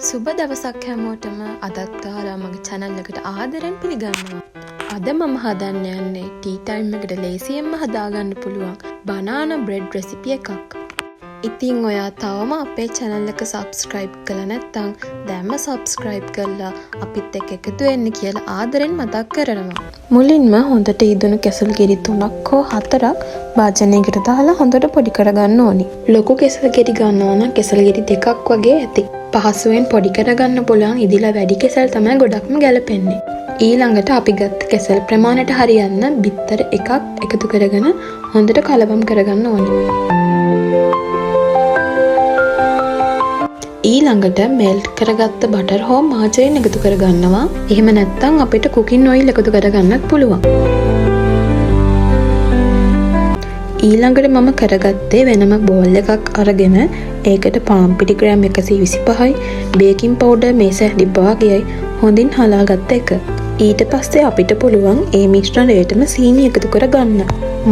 සුබ දවසක් හැමෝටම අදත් ඔයාලා මගේ channel එකට ආදරෙන් පිළිගන්නවා. අද මම හදන්න යන්නේ ටී ටයිම් එකට ලේසියෙන්ම හදාගන්න පුළුවන් banana bread recipe එකක්. ඉතින් ඔයා තවම අපේ channel එක subscribe කරලා නැත්නම් දැන්ම subscribe කරලා අපිත් එක්ක එකතු වෙන්න කියලා ආදරෙන් මතක් කරනවා. මුලින්ම හොඳට ඊදුණු කෙසල් ගෙඩි 3ක් හෝ 4ක් භාජනයකට දාලා හොඳට පොඩි කරගන්න ඕනි. ලොකු කෙසල් ගෙඩි ගන්නවා නම් කෙසල් ගෙඩි 2ක් වගේ ඇති. පහසුවෙන් පොඩි කරගන්න පුළුවන් ඉදිලා වැඩි කෙසල් තමයි ගොඩක්ම ගැලපෙන්නේ. ඊළඟට අපි ගත්ත කෙසල් ප්‍රමාණයට හරියන්න බිත්තර එකක් එකතු කරගෙන හොඳට කලවම් කරගන්න ඕනේ. ඊළඟට මෙල්ට් කරගත්ත බටර් හෝ මාජරින් එකතු කරගන්නවා. එහෙම නැත්නම් අපිට කුකින් ඔයිල් එකතු කරගන්නත් පුළුවන්. ඊළඟට මම කරගත්තේ වෙනම බෝල් එකක් අරගෙන ඒකට පාන් පිටි ග්‍රෑම් 125යි බේකින් පවුඩර් මේස හැඩි භාගයයි හොඳින් හලාගත්ත එක. ඊට පස්සේ අපිට පුළුවන් ඒ මිශ්‍රණයටම සීනි එකතු කරගන්න.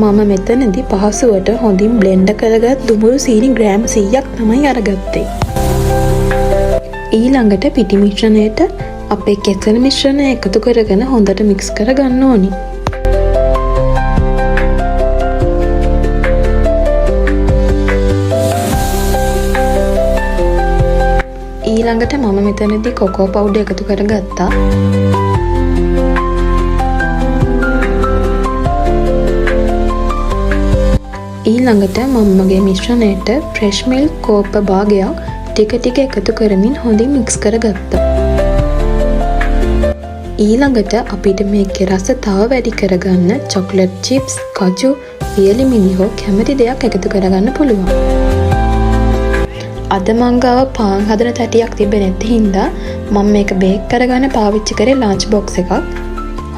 මම මෙතනදී පහසුවට හොඳින් බ්ලෙන්ඩ් කරගත් දුඹුරු සීනි ග්‍රෑම් 100ක් තමයි අරගත්තේ. ඊළඟට පිටි මිශ්‍රණයට අපේ කෙසල් මිශ්‍රණය එකතු කරගෙන හොඳට මික්ස් කරගන්න ඕනි. ඊළඟට මම මෙතනදී කොකෝ පවුඩර් එකතු කරගත්තා. ඊළඟට මම මගේ මිශ්‍රණයට ෆ්‍රෙෂ් මිල්ක් කෝප්ප භාගයක් ටික ටික එකතු කරමින් හොඳින් මික්ස් කරගත්තා. ඊළඟට අපිට මේකේ රස තව වැඩි කරගන්න චොක්ලට් චිප්ස්, කජු, වියලි මිරිහෝ කැමති දෙයක් එකතු කරගන්න පුළුවන්. අද මං ගාව පාන් හදන තැටියක් තිබෙන්නේ නැති හින්දා මම මේක බේක් කරගන්න පාවිච්චි කරේ ලන්ච් බොක්ස් එකක්.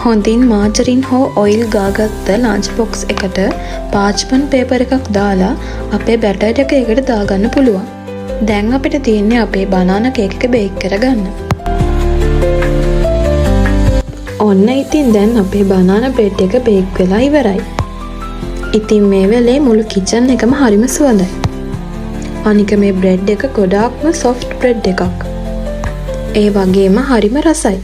හොඳින් මාජරින් හෝ ඔයිල් ගාගත්ත ලන්ච් බොක්ස් එකට පාච්මන්ට් පේපර් එකක් දාලා අපේ බැටර් එක ඒකට දාගන්න පුළුවන්. දැන් අපිට තියෙන්නේ අපේ බනානා කේක් එක බේක් කරගන්න. ඔන්න ඉතින් දැන් අපේ බනානා බ්‍රෙඩ් එක බේක් වෙලා ඉවරයි. ඉතින් මේ වෙලේ මුළු කිචන් එකම හරිම සුවඳයි. අනික මේ බ්‍රෙඩ් එක ගොඩාක්ම සොෆ්ට් බ්‍රෙඩ් එකක්. ඒ වගේම හරිම රසයි.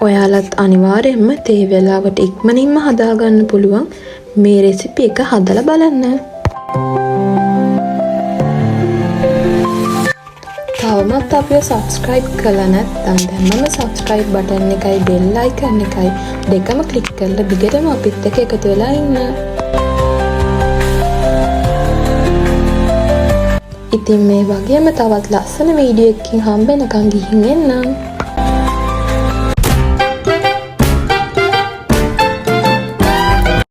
ඔයාලත් අනිවාර්යයෙන්ම තේ වෙලාවට ඉක්මනින්ම හදාගන්න පුළුවන් මේ රෙසිපි එක හදලා බලන්න. තවමත් අපිව subscribe කරලා නැත්නම් දැන්මම subscribe button එකයි bell icon එකයි දෙකම click කරලා දිගටම අපිත් එක්ක එකතු වෙලා ඉන්න. ඉතින් මේ වගේම තවත් ලස්සන වීඩියෝ එකකින් හම්බ වෙනකන් ගිහින් එන්නම්.